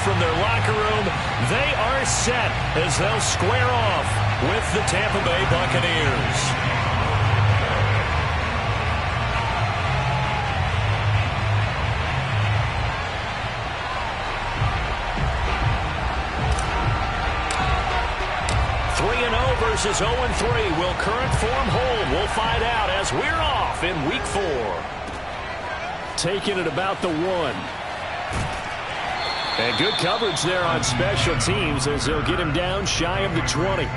from their locker room. They are set as they'll square off with the Tampa Bay Buccaneers. Versus 0-3. Will current form hold? We'll find out as we're off in Week 4. Taking it about the 1. And good coverage there on special teams as they'll get him down shy of the 20.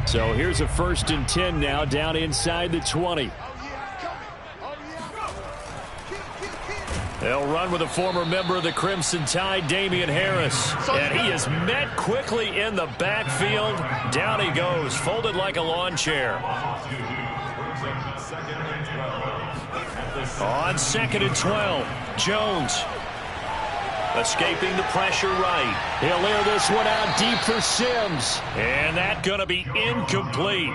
So here's a 1st and 10 now down inside the 20. They'll run with a former member of the Crimson Tide, Damian Harris. And he is met quickly in the backfield. Down he goes, folded like a lawn chair. On 2nd and 12, Jones. Escaping the pressure right. He'll air this one out deep for Sims. And that's going to be incomplete.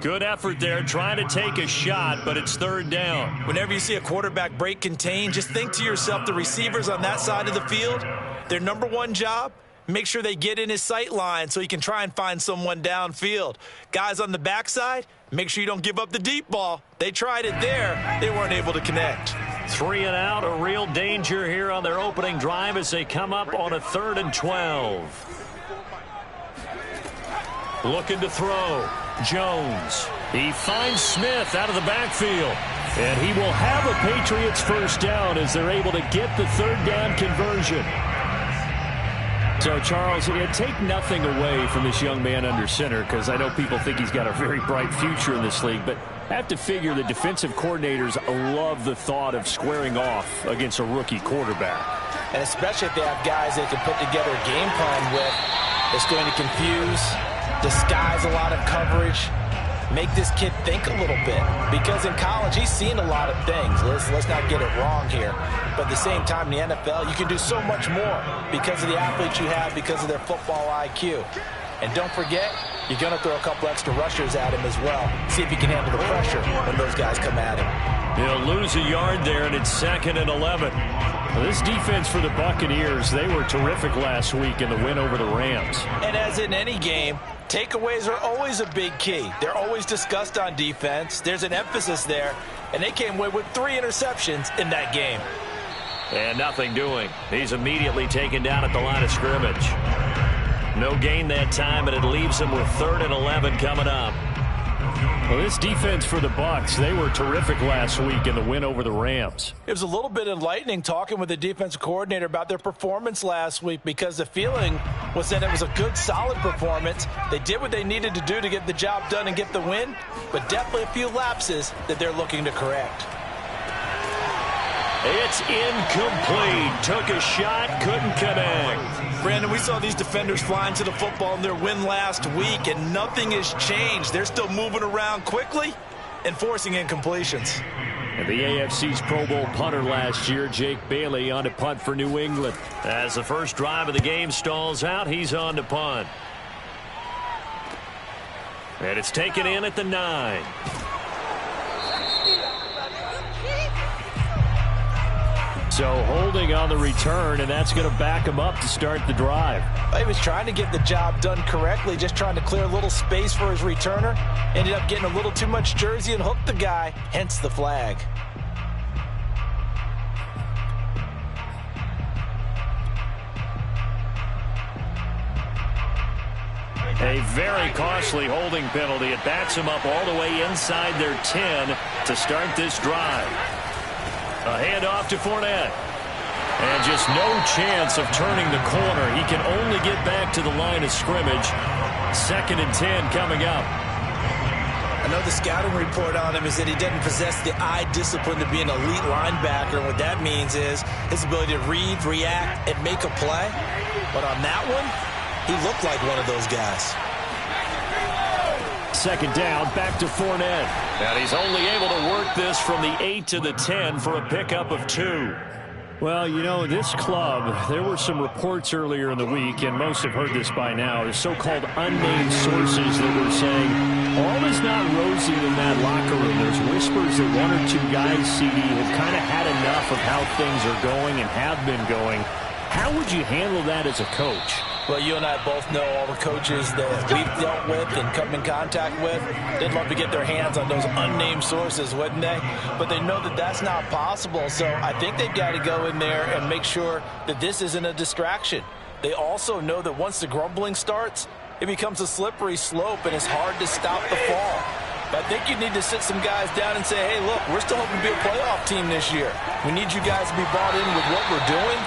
Good effort there, trying to take a shot, but it's 3rd down. Whenever you see a quarterback break contain, just think to yourself, the receivers on that side of the field, their number one job, make sure they get in his sight line so he can try and find someone downfield. Guys on the backside, make sure you don't give up the deep ball. They tried it there. They weren't able to connect. 3 and out, a real danger here on their opening drive as they come up on a 3rd and 12. Looking to throw. Jones. He finds Smith out of the backfield. And he will have a Patriots 1st down as they're able to get the 3rd down conversion. So, Charles, take nothing away from this young man under center, because I know people think he's got a very bright future in this league, but I have to figure the defensive coordinators love the thought of squaring off against a rookie quarterback. And especially if they have guys they can put together a game plan with, it's going to confuse, disguise a lot of coverage, make this kid think a little bit. Because in college, he's seen a lot of things. Let's not get it wrong here. But at the same time, in the NFL, you can do so much more because of the athletes you have, because of their football IQ. And don't forget, you're going to throw a couple extra rushers at him as well. See if he can handle the pressure when those guys come at him. He'll lose a yard there, and it's 2nd and 11. Well, this defense for the Buccaneers, they were terrific last week in the win over the Rams. And as in any game, takeaways are always a big key. They're always discussed on defense. There's an emphasis there, and they came away with 3 interceptions in that game. And nothing doing. He's immediately taken down at the line of scrimmage. No gain that time, and it leaves him with 3rd and 11 coming up. Well, this defense for the Bucs, they were terrific last week in the win over the Rams. It was a little bit enlightening talking with the defensive coordinator about their performance last week, because the feeling was that it was a good, solid performance. They did what they needed to do to get the job done and get the win, but definitely a few lapses that they're looking to correct. It's incomplete. Took a shot, couldn't connect. Brandon, we saw these defenders flying to the football in their win last week, and nothing has changed. They're still moving around quickly and forcing incompletions. And the AFC's Pro Bowl punter last year, Jake Bailey, on to punt for New England. As the first drive of the game stalls out, he's on to punt. And it's taken in at the 9. So holding on the return, and that's going to back him up to start the drive. He was trying to get the job done correctly, just trying to clear a little space for his returner. Ended up getting a little too much jersey and hooked the guy, hence the flag. A very costly holding penalty. It backs him up all the way inside their 10 to start this drive. A handoff to Fournette. And just no chance of turning the corner. He can only get back to the line of scrimmage. 2nd and 10 coming up. I know the scouting report on him is that he doesn't possess the eye discipline to be an elite linebacker. And what that means is his ability to read, react, and make a play. But on that one, he looked like one of those guys. 2nd down, back to Fournette. And he's only able to work this from the 8 to the 10 for a pickup of 2. Well, you know, this club, there were some reports earlier in the week, and most have heard this by now, the so-called unnamed sources that were saying, all is not rosy in that locker room. There's whispers that one or two guys, CD, have kind of had enough of how things are going and have been going. How would you handle that as a coach? Well, you and I both know all the coaches that we've dealt with and come in contact with. They'd love to get their hands on those unnamed sources, wouldn't they? But they know that that's not possible. So I think they've got to go in there and make sure that this isn't a distraction. They also know that once the grumbling starts, it becomes a slippery slope and it's hard to stop the fall. But I think you need to sit some guys down and say, hey, look, we're still hoping to be a playoff team this year. We need you guys to be bought in with what we're doing.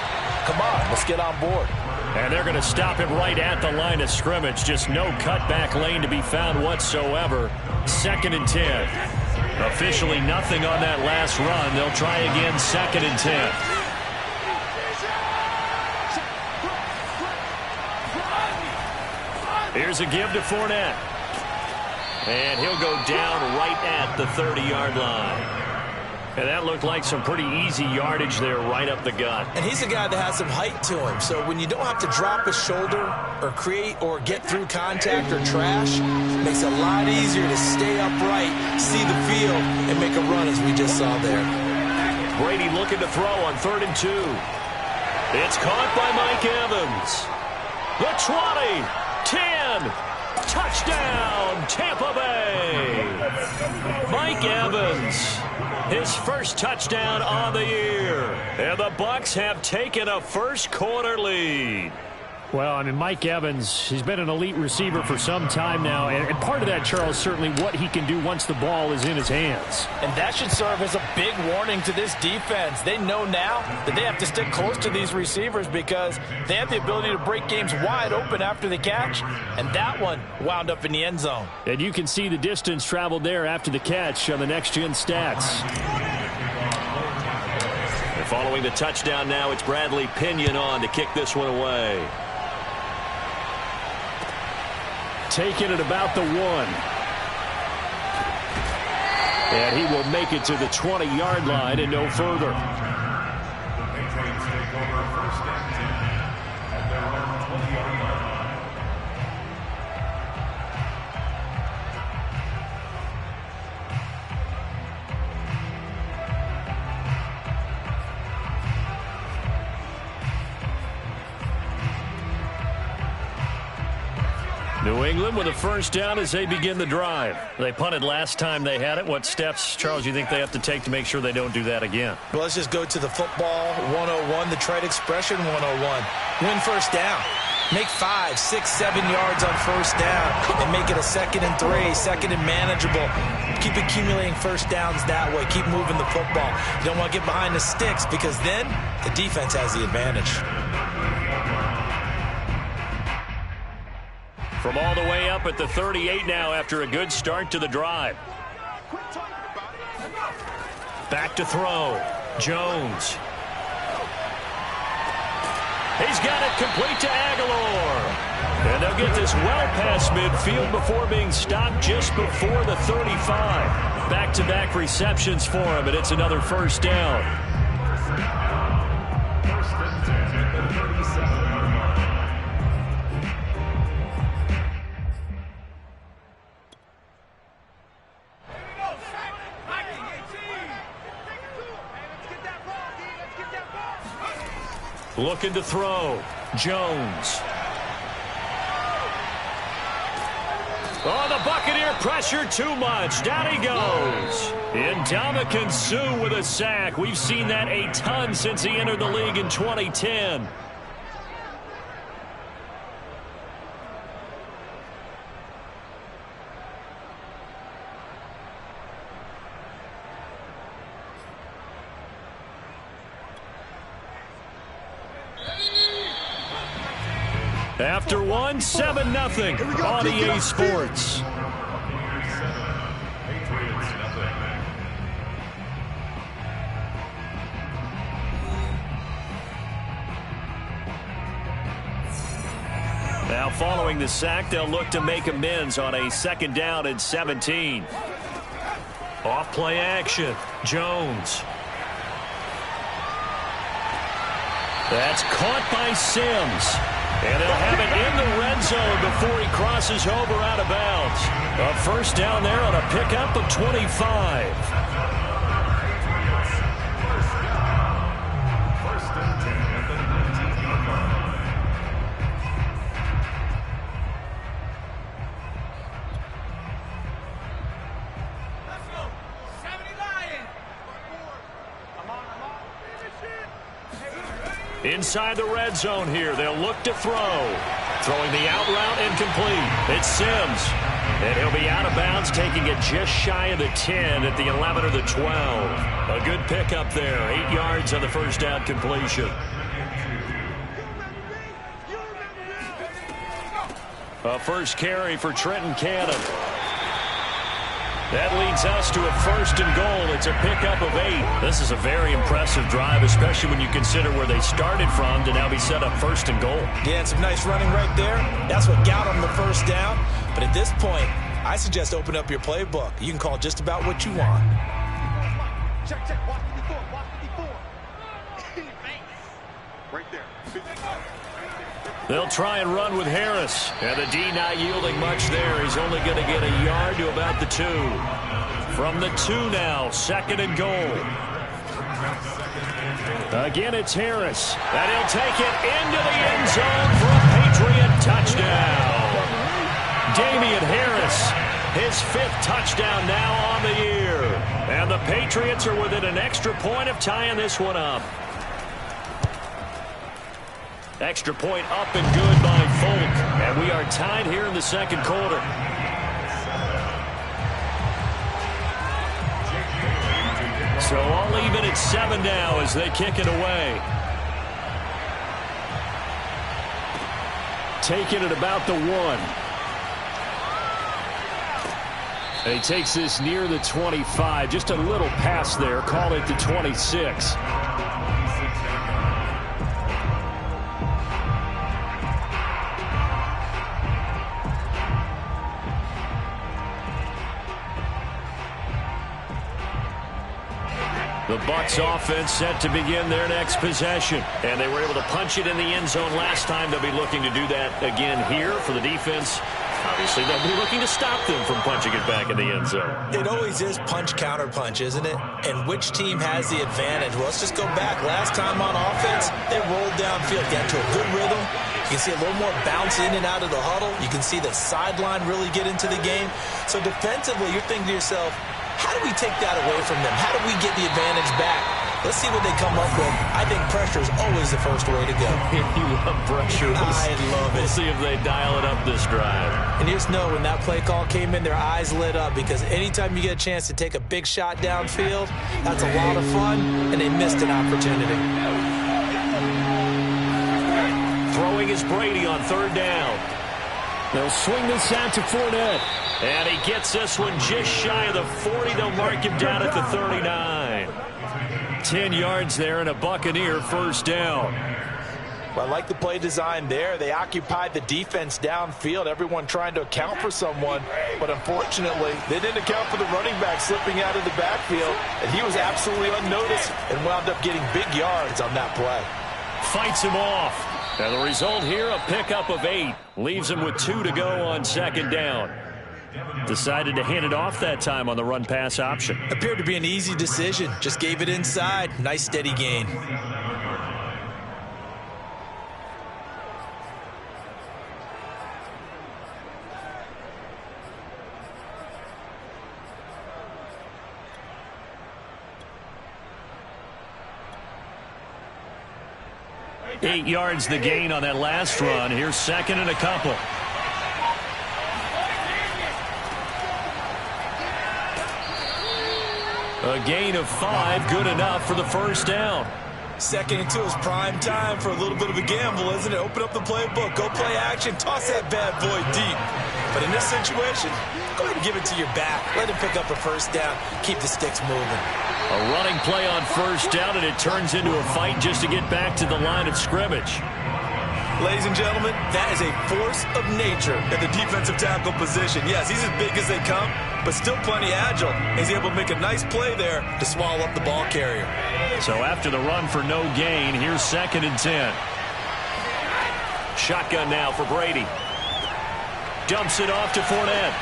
Come on, let's get on board. And they're going to stop him right at the line of scrimmage. Just no cutback lane to be found whatsoever. 2nd and 10. Officially nothing on that last run. They'll try again, 2nd and 10. Here's a give to Fournette. And he'll go down right at the 30-yard line. And that looked like some pretty easy yardage there right up the gut. And he's a guy that has some height to him. So when you don't have to drop a shoulder or create or get through contact or trash, it makes it a lot easier to stay upright, see the field, and make a run as we just saw there. Brady looking to throw on 3rd and 2. It's caught by Mike Evans. The 20, 10, touchdown, Tampa Bay. Mike Evans, his first touchdown on the year. And the Bucs have taken a first-quarter lead. Well, I mean, Mike Evans, he's been an elite receiver for some time now. And part of that, Charles, certainly what he can do once the ball is in his hands. And that should serve as a big warning to this defense. They know now that they have to stick close to these receivers because they have the ability to break games wide open after the catch. And that one wound up in the end zone. And you can see the distance traveled there after the catch on the next-gen stats. And following the touchdown now, it's Bradley Pinion on to kick this one away. Taking it about the 1. And he will make it to the 20-yard line and no further. New England with a first down as they begin the drive. They punted last time they had it. What steps, Charles, you think they have to take to make sure they don't do that again? Well, let's just go to the football 101, the trade expression 101. Win first down. Make 5, 6, 7 yards on first down and make it a 2nd and 3, 2nd and manageable. Keep accumulating first downs that way. Keep moving the football. You don't want to get behind the sticks because then the defense has the advantage. From all the way up at the 38 now after a good start to the drive. Back to throw. Jones. He's got it complete to Aguilar. And they'll get this well past midfield before being stopped just before the 35. Back-to-back receptions for him, and it's another first down. Looking to throw. Jones. Oh, the Buccaneer pressure too much. Down he goes. Ndamukong Suh with a sack. We've seen that a ton since he entered the league in 2010. After one, 7-0 on EA Sports. Now following the sack, they'll look to make amends on a 2nd down and 17. Off play action. Jones. That's caught by Sims. And they'll have it in the red zone before he crosses over out of bounds. A first down there on a pickup of 25. Inside the red zone here, they'll look to throw. Throwing the out route incomplete. It's Sims. And he'll be out of bounds, taking it just shy of the 10 at the 11 or the 12. A good pickup there. 8 yards on the first down completion. A first carry for Trenton Cannon. That leads us to a first and goal. It's a pickup of 8. This is a very impressive drive, especially when you consider where they started from to now be set up first and goal. Yeah, and some nice running right there. That's what got them the first down. But at this point, I suggest open up your playbook. You can call just about what you want. Check, check. Watch 54. Watch 54. Right there. They'll try and run with Harris. And the D not yielding much there. He's only going to get a yard to about the 2. From the 2 now, second and goal. Again, it's Harris. And he'll take it into the end zone for a Patriot touchdown. Damian Harris, his 5th touchdown now on the year. And the Patriots are within an extra point of tying this one up. Extra point up and good by Folk. And we are tied here in the second quarter. So all even at 7 now as they kick it away. Taking it about the 1. And he takes this near the 25. Just a little pass there. Call it the 26. The Bucs offense set to begin their next possession. And they were able to punch it in the end zone last time. They'll be looking to do that again here for the defense. Obviously, they'll be looking to stop them from punching it back in the end zone. It always is punch-counter-punch, isn't it? And which team has the advantage? Well, let's just go back. Last time on offense, they rolled downfield, got to a good rhythm. You can see a little more bounce in and out of the huddle. You can see the sideline really get into the game. So defensively, you're thinking to yourself, how do we take that away from them? How do we get the advantage back? Let's see what they come up with. I think pressure is always the first way to go. You love pressure. I love it. We'll see if they dial it up this drive. And you just know when that play call came in, their eyes lit up because anytime you get a chance to take a big shot downfield, that's a lot of fun, and they missed an opportunity. Throwing is Brady on 3rd down. They'll swing this out to Fournette. And he gets this one just shy of the 40. They'll mark him down at the 39. 10 yards there and a Buccaneer first down. Well, I like the play design there. They occupied the defense downfield, everyone trying to account for someone. But unfortunately, they didn't account for the running back slipping out of the backfield. And he was absolutely unnoticed and wound up getting big yards on that play. Fights him off. And the result here, a pickup of 8. Leaves him with 2 to go on 2nd down. Decided to hand it off that time on the run-pass option. Appeared to be an easy decision. Just gave it inside. Nice steady gain. Eight yards the gain on that last run. Here's 2nd and a couple. A gain of 5, good enough for the first down. 2nd and 2 is prime time for a little bit of a gamble, isn't it? Open up the playbook, go play action, toss that bad boy deep. But in this situation, go ahead and give it to your back. Let him pick up a first down. Keep the sticks moving. A running play on first down, and it turns into a fight just to get back to the line of scrimmage. Ladies and gentlemen, that is a force of nature at the defensive tackle position. Yes, he's as big as they come, but still plenty agile. He's able to make a nice play there to swallow up the ball carrier. So after the run for no gain, here's 2nd and 10. Shotgun now for Brady. Dumps it off to Fournette.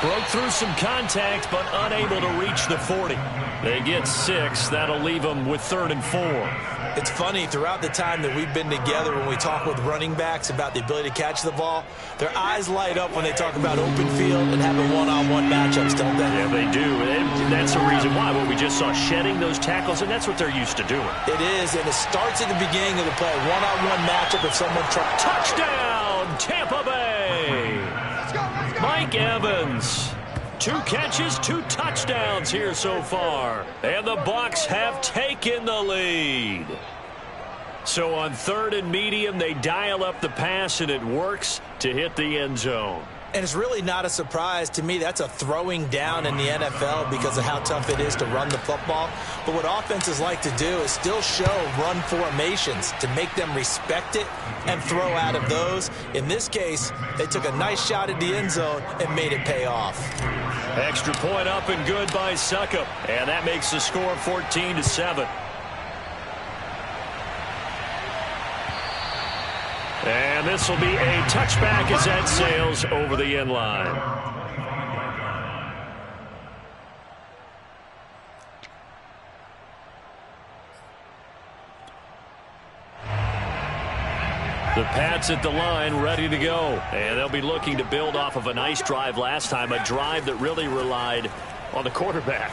Broke through some contact, but unable to reach the 40. They get 6. That'll leave them with 3rd and 4. It's funny, throughout the time that we've been together, when we talk with running backs about the ability to catch the ball, their eyes light up when they talk about open field and having one-on-one matchups, don't they? Yeah, they do. And that's the reason why. Well, we just saw shedding those tackles, and that's what they're used to doing. It is, and it starts at the beginning of the play. One-on-one matchup if someone tries. Touchdown, Tampa Bay! Let's go. Mike Evans. 2 catches, 2 touchdowns here so far. And the Bucs have taken the lead. So on 3rd and medium, they dial up the pass, and it works to hit the end zone. And it's really not a surprise to me. That's a throwing down in the NFL because of how tough it is to run the football. But what offenses like to do is still show run formations to make them respect it and throw out of those. In this case, they took a nice shot at the end zone and made it pay off. Extra point up and good by Succop. And that makes the score 14-7. And this will be a touchback as that sails over the end line. The Pats at the line, ready to go. And they'll be looking to build off of a nice drive last time, a drive that really relied on the quarterback.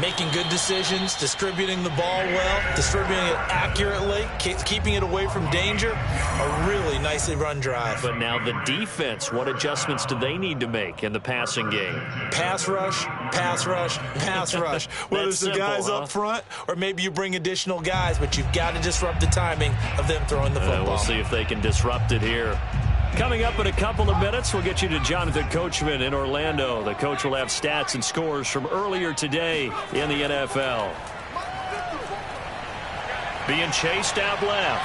Making good decisions, distributing the ball well, distributing it accurately, keeping it away from danger. A really nicely run drive. But now the defense, what adjustments do they need to make in the passing game? Pass rush, pass rush, pass rush. Whether it's the guys up front or maybe you bring additional guys, but you've got to disrupt the timing of them throwing the football. We'll see if they can disrupt it here. Coming up in a couple of minutes, we'll get you to Jonathan Coachman in Orlando. The coach will have stats and scores from earlier today in the NFL. Being chased out left.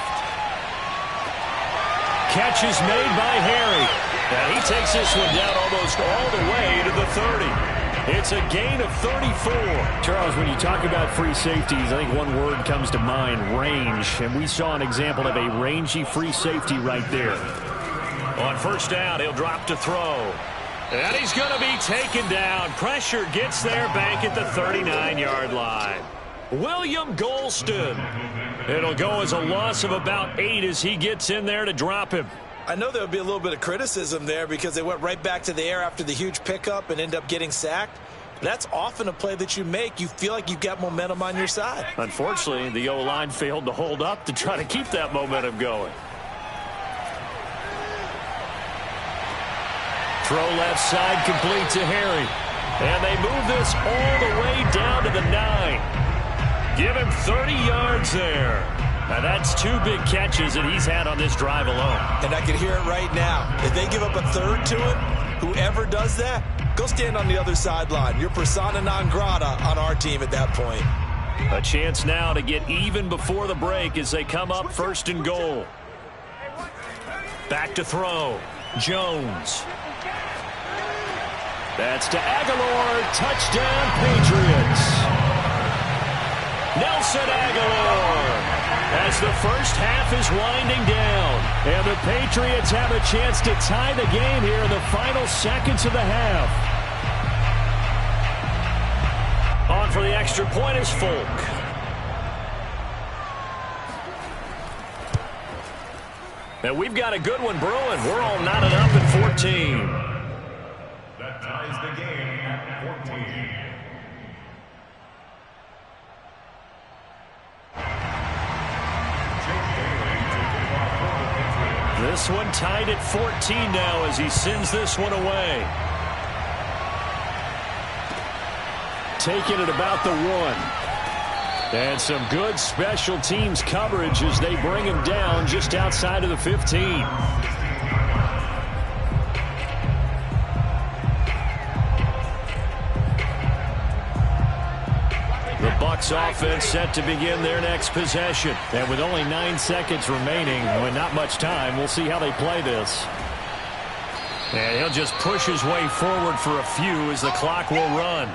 Catch is made by Harry. And he takes this one down almost all the way to the 30. It's a gain of 34. Charles, when you talk about free safeties, I think one word comes to mind, range. And we saw an example of a rangy free safety right there. On 1st down, he'll drop to throw. And he's going to be taken down. Pressure gets there back at the 39-yard line. William Golston. It'll go as a loss of about 8 as he gets in there to drop him. I know there'll be a little bit of criticism there because they went right back to the air after the huge pickup and end up getting sacked. That's often a play that you make. You feel like you've got momentum on your side. Unfortunately, the O-line failed to hold up to try to keep that momentum going. Throw left side complete to Harry. And they move this all the way down to the 9. Give him 30 yards there. Now that's 2 big catches that he's had on this drive alone. And I can hear it right now. If they give up a 3rd to him, whoever does that, go stand on the other sideline. You're persona non grata on our team at that point. A chance now to get even before the break as they come up 1st and goal. Back to throw. Jones. That's to Aguilar. Touchdown, Patriots. Nelson Aguilar. As the first half is winding down. And the Patriots have a chance to tie the game here in the final seconds of the half. On for the extra point is Folk. And we've got a good one brewing. We're all knotted up at 14. That ties the game at 14. This one tied at 14 now as he sends this one away. Taking it about the 1. And some good special teams coverage as they bring him down just outside of the 15. Bucs offense set to begin their next possession. And with only 9 seconds remaining, with not much time, we'll see how they play this. And he'll just push his way forward for a few as the clock will run.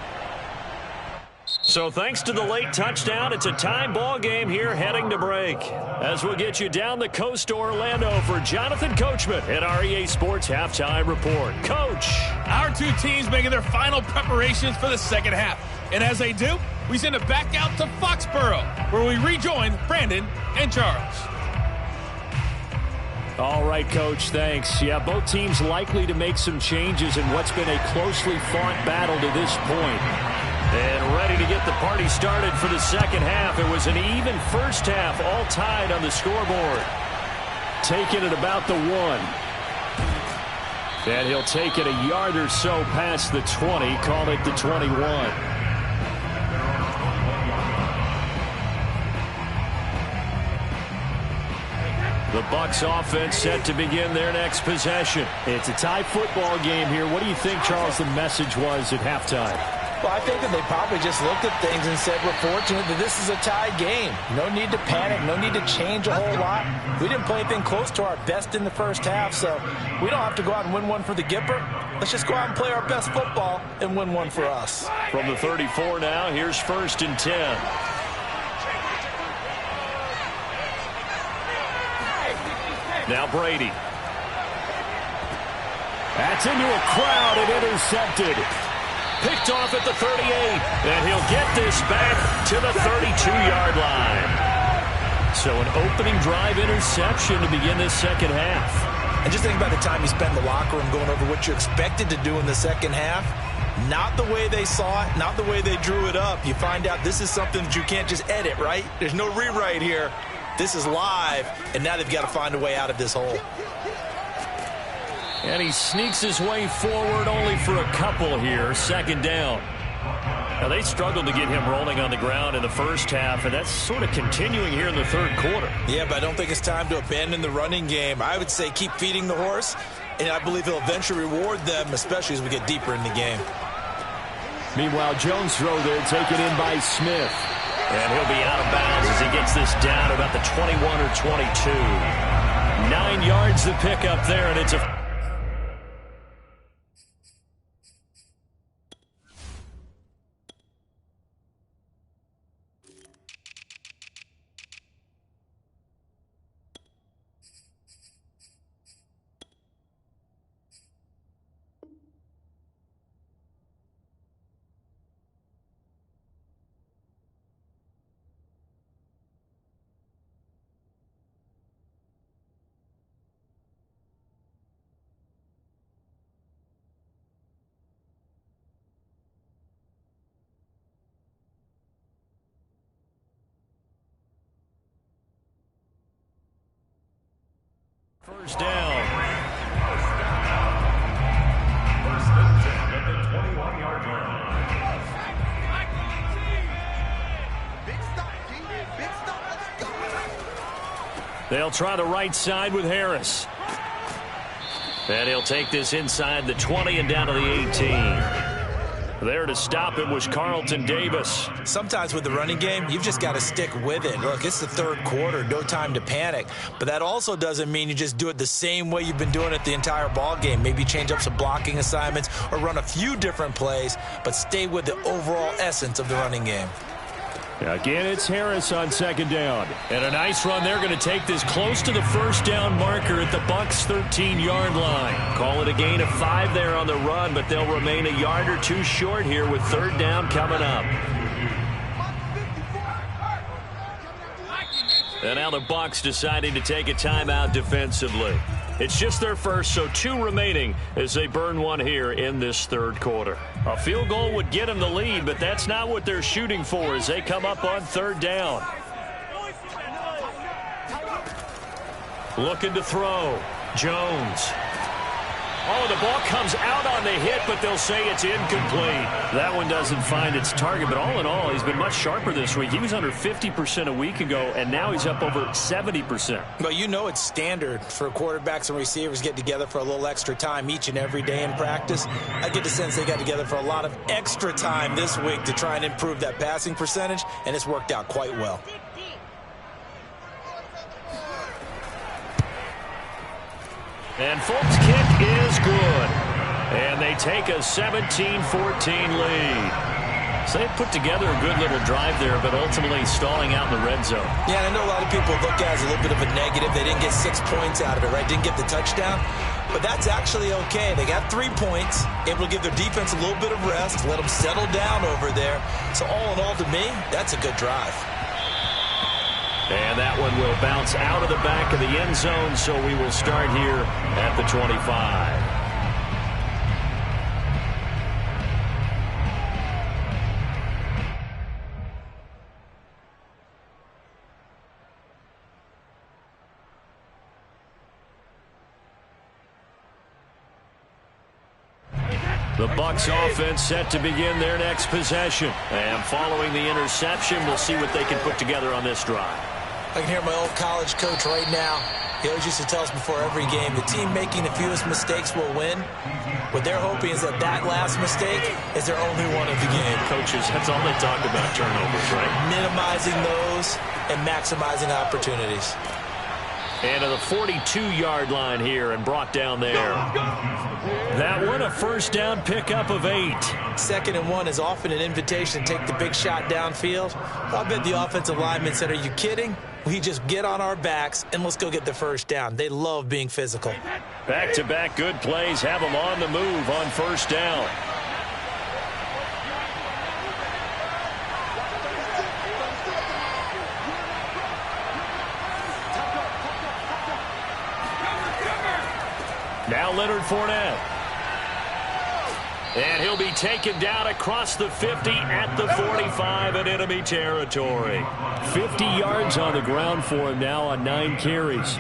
So thanks to the late touchdown, it's a tie ball game here heading to break. As we'll get you down the coast to Orlando for Jonathan Coachman at our EA Sports Halftime Report. Coach. Our two teams making their final preparations for the second half. And as they do, we send it back out to Foxborough, where we rejoin Brandon and Charles. All right, Coach, thanks. Yeah, both teams likely to make some changes in what's been a closely fought battle to this point. And ready to get the party started for the second half. It was an even first half, all tied on the scoreboard. Taking it about the 1. And he'll take it a yard or so past the 20, call it the 21. The Bucs offense set to begin their next possession. It's a tie football game here. What do you think, Charles, the message was at halftime? Well, I think that they probably just looked at things and said, we're fortunate that this is a tie game. No need to panic. No need to change a whole lot. We didn't play anything close to our best in the first half, so we don't have to go out and win one for the Gipper. Let's just go out and play our best football and win one for us. From the 34 now, here's 1st and 10. Now Brady. That's into a crowd and intercepted. Picked off at the 38, and he'll get this back to the 32-yard line. So an opening drive interception to begin this second half. And just think about the time you spent in the locker room going over what you expected to do in the second half. Not the way they saw it, not the way they drew it up. You find out this is something that you can't just edit, right? There's no rewrite here. This is live, and now they've got to find a way out of this hole. And he sneaks his way forward only for a couple here. 2nd down. Now, they struggled to get him rolling on the ground in the first half, and that's sort of continuing here in the 3rd quarter. Yeah, but I don't think it's time to abandon the running game. I would say keep feeding the horse, and I believe he'll eventually reward them, especially as we get deeper in the game. Meanwhile, Jones throw there, taken in by Smith. And he'll be out of bounds as he gets this down about the 21 or 22. 9 yards to pick up there, and it's a... First down. First and 10 at the 21-yard line. Big stop, G. Big stop. Let's go. They'll try the right side with Harris. And he'll take this inside the 20 and down to the 18. There to stop it was Carlton Davis. Sometimes with the running game, you've just got to stick with it. Look, it's the 3rd quarter, no time to panic. But that also doesn't mean you just do it the same way you've been doing it the entire ball game. Maybe change up some blocking assignments or run a few different plays, but stay with the overall essence of the running game. Again, it's Harris on 2nd down. And a nice run. They're going to take this close to the first down marker at the Bucs' 13-yard line. Call it a gain of 5 there on the run, but they'll remain a yard or two short here with 3rd down coming up. And now the Bucs deciding to take a timeout defensively. It's just their first, so 2 remaining as they burn one here in this 3rd quarter. A field goal would get them the lead, but that's not what they're shooting for as they come up on 3rd down. Looking to throw. Jones. Oh, the ball comes out on the hit, but they'll say it's incomplete. That one doesn't find its target, but all in all, he's been much sharper this week. He was under 50% a week ago, and now he's up over 70%. Well, you know it's standard for quarterbacks and receivers get together for a little extra time each and every day in practice. I get the sense they got together for a lot of extra time this week to try and improve that passing percentage, and it's worked out quite well. And Folk's kick is good. And they take a 17-14 lead. So they put together a good little drive there, but ultimately stalling out in the red zone. Yeah, and I know a lot of people look at it as a little bit of a negative. They didn't get 6 points out of it, right? Didn't get the touchdown. But that's actually okay. They got 3 points, able to give their defense a little bit of rest, let them settle down over there. So all in all, to me, that's a good drive. And that one will bounce out of the back of the end zone, so we will start here at the 25. The Bucs offense set to begin their next possession. And following the interception, we'll see what they can put together on this drive. I can hear my old college coach right now. He always used to tell us before every game, the team making the fewest mistakes will win. What they're hoping is that that last mistake is their only one of the game. Coaches, that's all they talk about, turnovers, right? Minimizing those and maximizing opportunities. And to the 42-yard line here and brought down there. That one a first down pickup of 8. 2nd and 1 is often an invitation to take the big shot downfield. I bet the offensive linemen said, are you kidding? We just get on our backs and let's go get the first down. They love being physical. Back-to-back good plays have them on the move on first down. Now Leonard Fournette. And he'll be taken down across the 50 at the 45 in enemy territory. 50 yards on the ground for him now on 9 carries.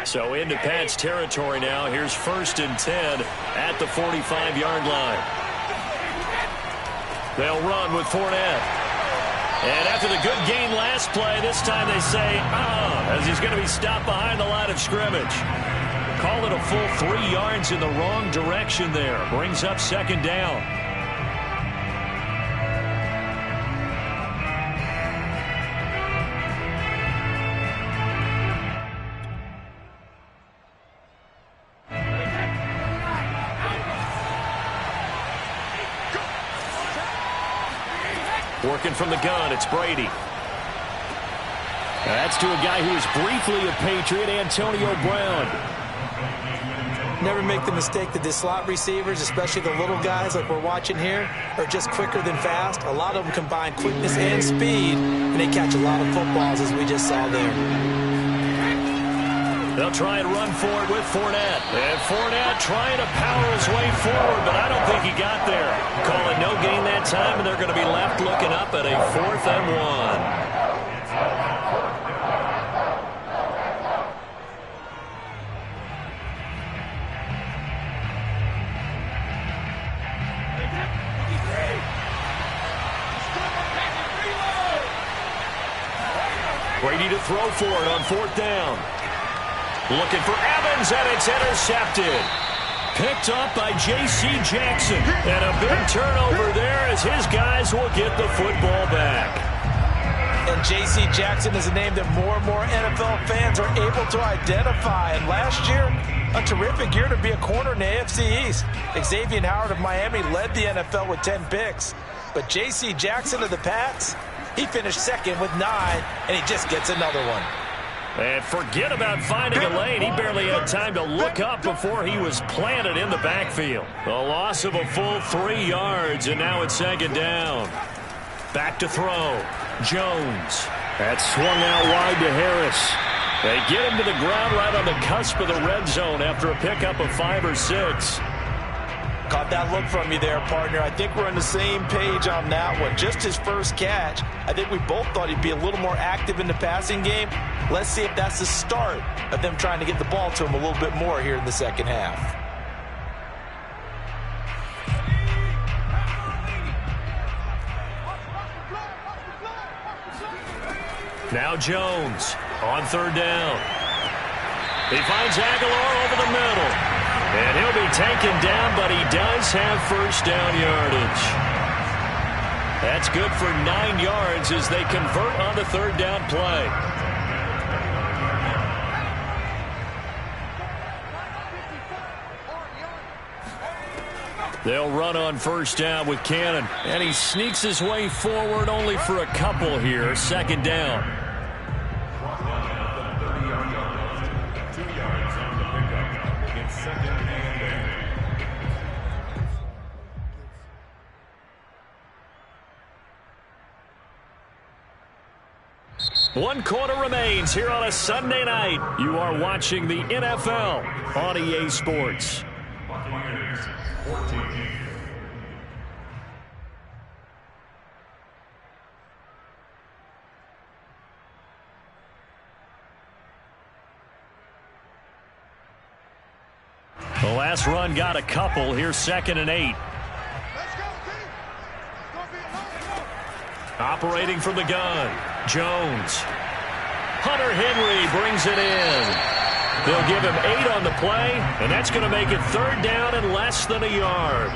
So into Pat's territory now. Here's 1st and 10 at the 45-yard line. They'll run with Fournette. And after the good gain last play, this time they say, as he's going to be stopped behind the line of scrimmage. Call it a full 3 yards in the wrong direction there. Brings up 2nd down. Working from the gun, it's Brady. That's to a guy who was briefly a Patriot, Antonio Brown. Never make the mistake that the slot receivers, especially the little guys like we're watching here, are just quicker than fast. A lot of them combine quickness and speed, and they catch a lot of footballs, as we just saw there. They'll try and run for it with Fournette. And Fournette trying to power his way forward, but I don't think he got there. Call it no gain that time, and they're going to be left looking up at a 4th and 1. Brady to throw for it on 4th down. Looking for Evans, and it's intercepted. Picked up by J.C. Jackson. And a big turnover there as his guys will get the football back. And J.C. Jackson is a name that more and more NFL fans are able to identify. And last year, a terrific year to be a corner in the AFC East. Xavier Howard of Miami led the NFL with 10 picks. But J.C. Jackson of the Pats, he finished 2nd with 9, and he just gets another one. And forget about finding a lane. He barely had time to look up before he was planted in the backfield. The loss of a full 3 yards, and now it's 2nd down. Back to throw. Jones. That's swung out wide to Harris. They get him to the ground right on the cusp of the red zone after a pickup of 5 or 6. Caught that look from you there, partner. I think we're on the same page on that one. Just his first catch. I think we both thought he'd be a little more active in the passing game. Let's see if that's the start of them trying to get the ball to him a little bit more here in the second half. Now Jones on third down. He finds Aguilar over the middle. And he'll be taken down, but he does have first down yardage. That's good for 9 yards as they convert on the third down play. They'll run on first down with Cannon. And he sneaks his way forward only for a couple here. Second down. One quarter remains here on a Sunday night. You are watching the NFL on EA Sports. The last run got a couple. Here's 2nd and 8. Operating from the gun. Jones. Hunter Henry brings it in. They'll give him 8 on the play, and that's going to make it third down and less than a yard.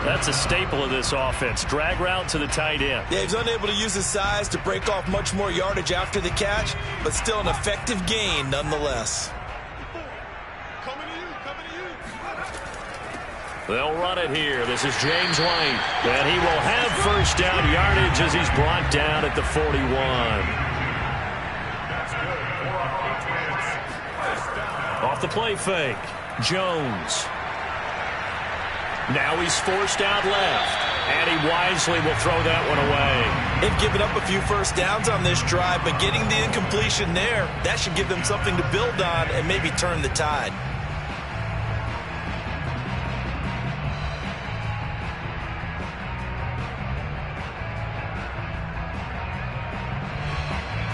That's a staple of this offense. Drag route to the tight end. Yeah, he's unable to use his size to break off much more yardage after the catch, but still an effective gain nonetheless. They'll run it here. This is James White. And he will have first down yardage as he's brought down at the 41. Off the play fake. Jones. Now he's forced out left. And he wisely will throw that one away. They've given up a few first downs on this drive, but getting the incompletion there, that should give them something to build on and maybe turn the tide.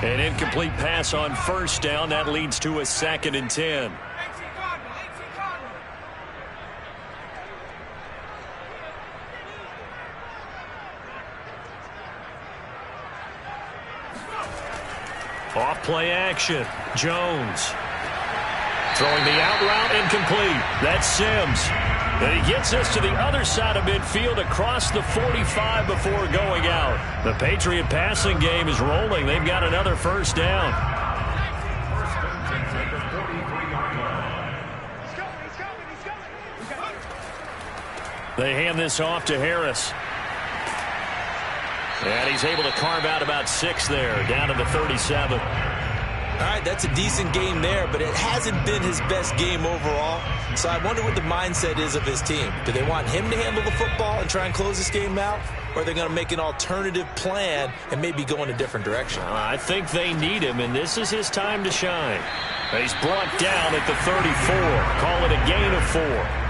An incomplete pass on first down. That leads to a 2nd and 10. Off play action. Jones. Throwing the out route incomplete. That's Sims. And he gets us to the other side of midfield across the 45 before going out. The Patriot passing game is rolling. They've got another first down. They hand this off to Harris. And he's able to carve out about 6 there, down to the 37. All right, that's a decent game there, but it hasn't been his best game overall. So I wonder what the mindset is of his team. Do they want him to handle the football and try and close this game out? Or are they going to make an alternative plan and maybe go in a different direction? I think they need him, and this is his time to shine. He's brought down at the 34. Call it a gain of 4.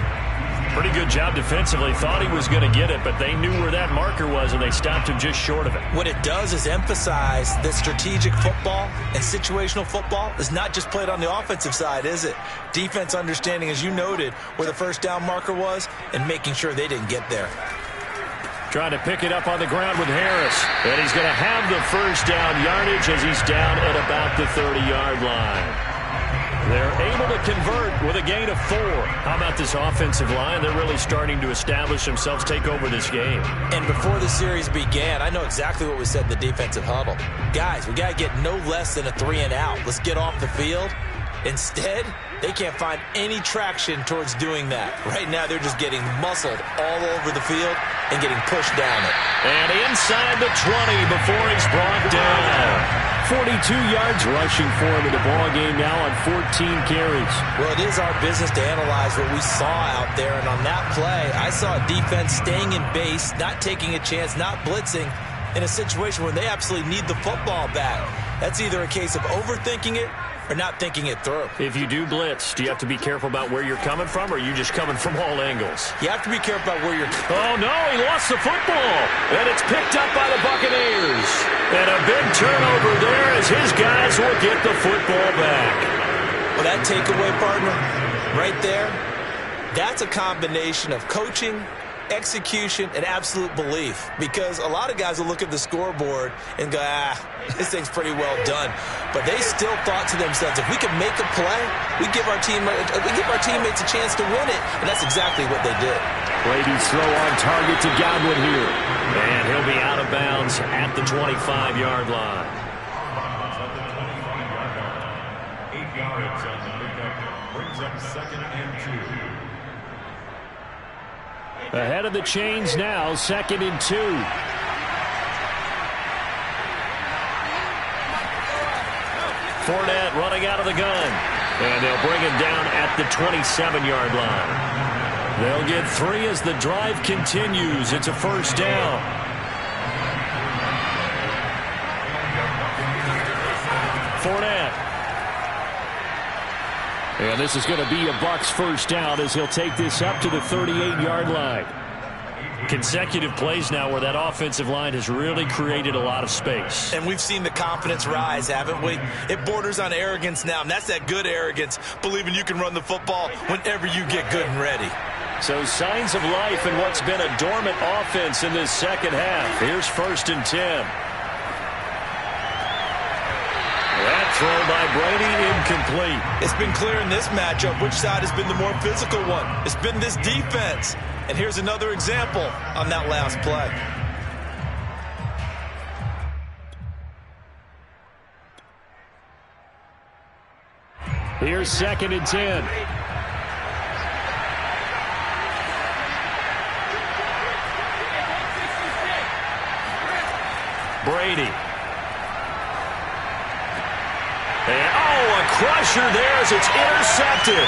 Pretty good job defensively. Thought he was going to get it, but they knew where that marker was, and they stopped him just short of it. What it does is emphasize that strategic football and situational football is not just played on the offensive side, is it? Defense understanding, as you noted, where the first down marker was and making sure they didn't get there. Trying to pick it up on the ground with Harris. And he's going to have the first down yardage as he's down at about the 30-yard line. They're able to convert with a gain of 4. How about this offensive line? They're really starting to establish themselves, take over this game. And before the series began, I know exactly what we said in the defensive huddle. Guys, we got to get no less than a 3 and out. Let's get off the field. Instead, they can't find any traction towards doing that. Right now, they're just getting muscled all over the field and getting pushed down it. And inside the 20 before he's brought down. 42 yards rushing for him in the ball game now on 14 carries. Well, it is our business to analyze what we saw out there. And on that play, I saw a defense staying in base, not taking a chance, not blitzing in a situation where they absolutely need the football back. That's either a case of overthinking it or not thinking it through. If you do blitz, do you have to be careful about where you're coming from, or are you just coming from all angles? You have to be careful about where you're... Oh, no, he lost the football, and it's picked up by the Buccaneers. And a big turnover there as his guys will get the football back. Well, that takeaway, partner, right there, that's a combination of coaching, execution, and absolute belief. Because a lot of guys will look at the scoreboard and go, this thing's pretty well done. But they still thought to themselves, if we can make a play, we give our teammates a chance to win it. And that's exactly what they did. Brady's throw on target to Godwin here. And he'll be out of bounds at the 25-yard line. 8 yards on the pickup. Brings up 2nd and 2. Ahead of the chains now, 2nd and 2. Fournette running out of the gun. And they'll bring him down at the 27-yard line. They'll get 3 as the drive continues. It's a first down. Fournette. And this is going to be a Bucs first down as he'll take this up to the 38-yard line. Consecutive plays now where that offensive line has really created a lot of space. And we've seen the confidence rise, haven't we? It borders on arrogance now, and that's that good arrogance, believing you can run the football whenever you get good and ready. So signs of life in what's been a dormant offense in this second half. Here's 1st and 10. That throw by Brady incomplete. It's been clear in this matchup which side has been the more physical one. It's been this defense. And here's another example on that last play. Here's 2nd and 10. Brady. And, a crusher there as it's intercepted.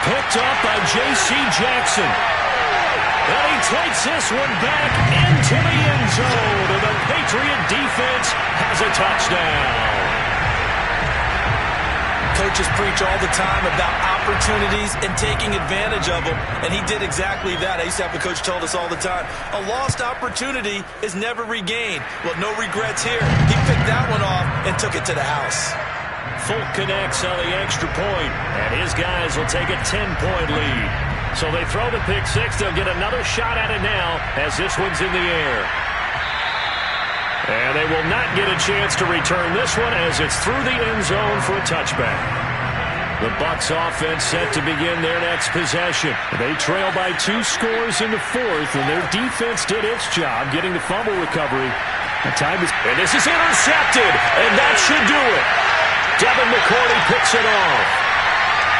Picked up by J.C. Jackson. And he takes this one back into the end zone. And the Patriot defense has a touchdown. Coaches preach all the time about opportunities and taking advantage of them, and he did exactly that. I used to have a coach told us all the time, a lost opportunity is never regained. Well, no regrets here. He picked that one off and took it to the house. Folk connects on the extra point, and his guys will take a 10-point lead. So they throw the pick six. They'll get another shot at it now as this one's in the air. And they will not get a chance to return this one as it's through the end zone for a touchback. The Bucs offense set to begin their next possession. They trail by 2 scores in the 4th, and their defense did its job getting the fumble recovery. And this is intercepted, and that should do it. Devin McCourty picks it off.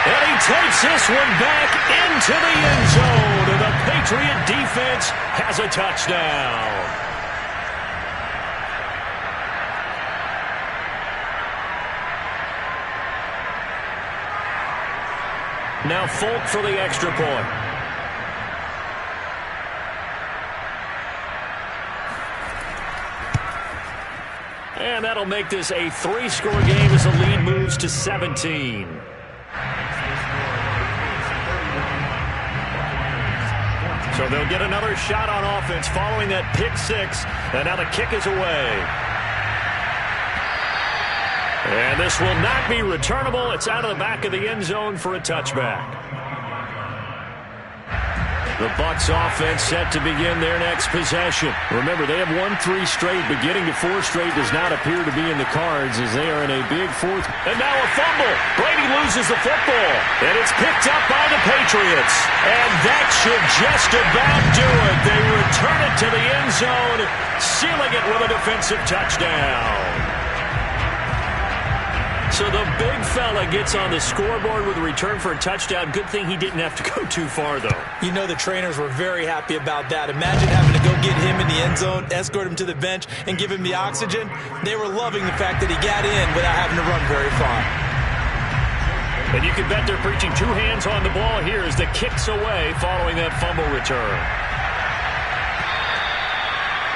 And he takes this one back into the end zone, and the Patriot defense has a touchdown. Now Folk for the extra point. And that'll make this a 3-score game as the lead moves to 17. So they'll get another shot on offense following that pick six. And now the kick is away. And this will not be returnable. It's out of the back of the end zone for a touchback. The Bucs offense set to begin their next possession. Remember, they have won 3 straight, but getting to 4 straight does not appear to be in the cards as they are in a big 4th. And now a fumble. Brady loses the football. And it's picked up by the Patriots. And that should just about do it. They return it to the end zone, sealing it with a defensive touchdown. So the big fella gets on the scoreboard with a return for a touchdown. Good thing he didn't have to go too far, though. You know the trainers were very happy about that. Imagine having to go get him in the end zone, escort him to the bench, and give him the oxygen. They were loving the fact that he got in without having to run very far. And you can bet they're preaching 2 hands on the ball here as the kick's away following that fumble return.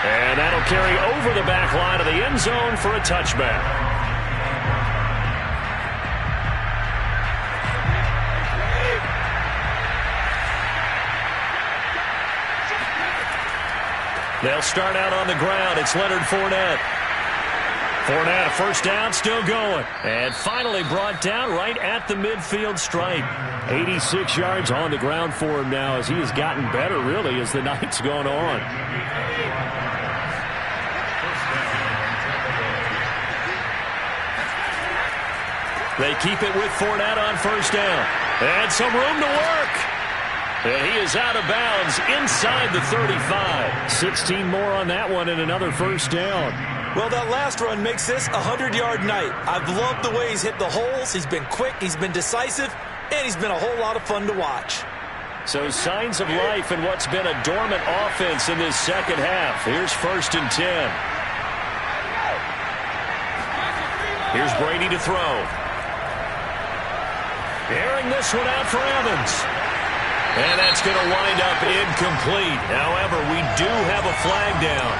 And that'll carry over the back line of the end zone for a touchback. They'll start out on the ground. It's Leonard Fournette. Fournette, a first down, still going. And finally brought down right at the midfield stripe. 86 yards on the ground for him now as he has gotten better, really, as the night's gone on. They keep it with Fournette on first down. And some room to work. And he is out of bounds inside the 35. 16 more on that one and another first down. Well, that last run makes this a 100-yard night. I've loved the way he's hit the holes. He's been quick, he's been decisive, and he's been a whole lot of fun to watch. So signs of life in what's been a dormant offense in this second half. Here's 1st and 10. Here's Brady to throw. Airing this one out for Evans. And that's going to wind up incomplete. However, we do have a flag down.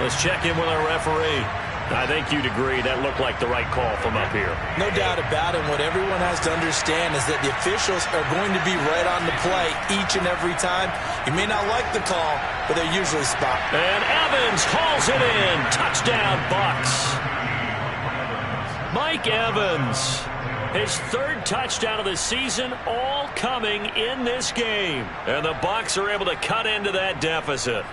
Let's check in with our referee. I think you'd agree that looked like the right call from up here. No doubt about it. What everyone has to understand is that the officials are going to be right on the play each and every time. You may not like the call, but they're usually spot. And Evans hauls it in. Touchdown, Bucs. Mike Evans. His 3rd touchdown of the season, all coming in this game. And the Bucs are able to cut into that deficit.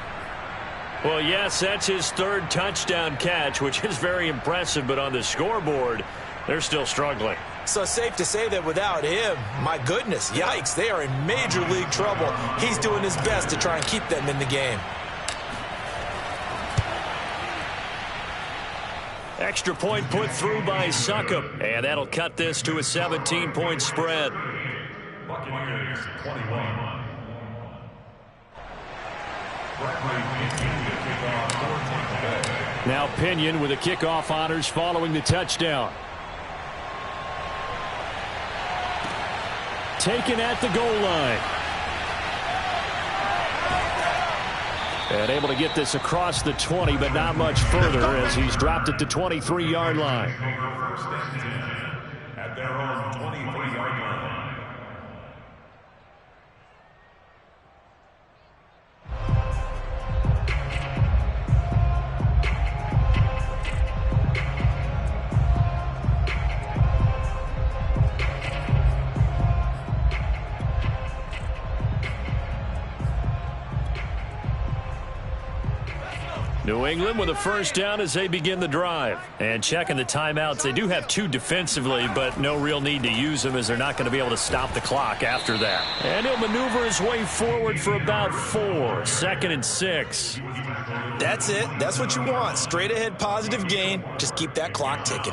Well, yes, that's his 3rd touchdown catch, which is very impressive, but on the scoreboard, they're still struggling. So safe to say that without him, my goodness, yikes, they are in major league trouble. He's doing his best to try and keep them in the game. Extra point put through by Succop, and that'll cut this to a 17-point spread. Buccaneers 21. Now Pinion with the kickoff honors following the touchdown. Taken at the goal line. And able to get this across the 20, but not much further as he's dropped it to 23-yard line. At their own 23-yard line. New England with a first down as they begin the drive. And checking the timeouts, they do have 2 defensively, but no real need to use them as they're not going to be able to stop the clock after that. And he'll maneuver his way forward for about 4. 2nd and 6. That's it. That's what you want. Straight ahead positive gain. Just keep that clock ticking.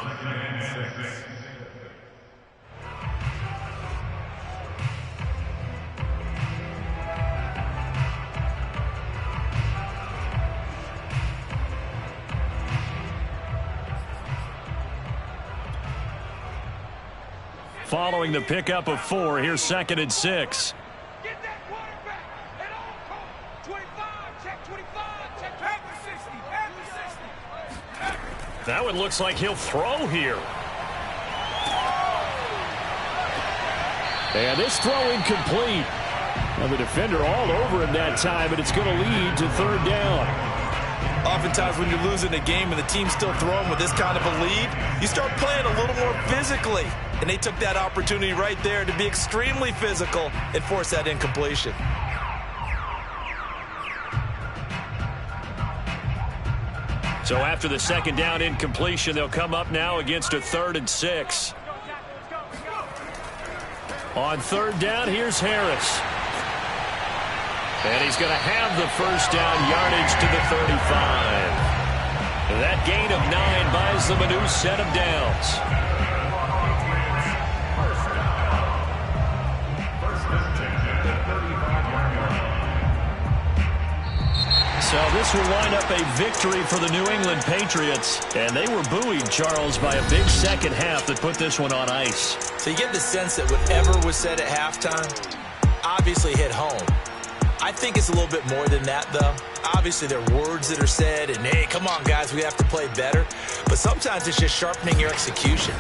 Following the pickup of 4, here's 2nd and 6. Get that quarterback at all costs. 25, check 25, check back to 60, back to 60. That one looks like he'll throw here. And this throw incomplete. Now the defender all over him that time, but it's going to lead to 3rd down. Oftentimes when you're losing a game and the team's still throwing with this kind of a lead, you start playing a little more physically. And they took that opportunity right there to be extremely physical and force that incompletion. So after the 2nd down incompletion, they'll come up now against a 3rd and 6. On 3rd down, here's Harris. And he's going to have the first down yardage to the 35. That gain of 9 buys them a new set of downs. So this will wind up a victory for the New England Patriots. And they were buoyed, Charles, by a big second half that put this one on ice. So you get the sense that whatever was said at halftime obviously hit home. I think it's a little bit more than that, though. Obviously, there are words that are said, and, hey, come on, guys, we have to play better. But sometimes it's just sharpening your execution.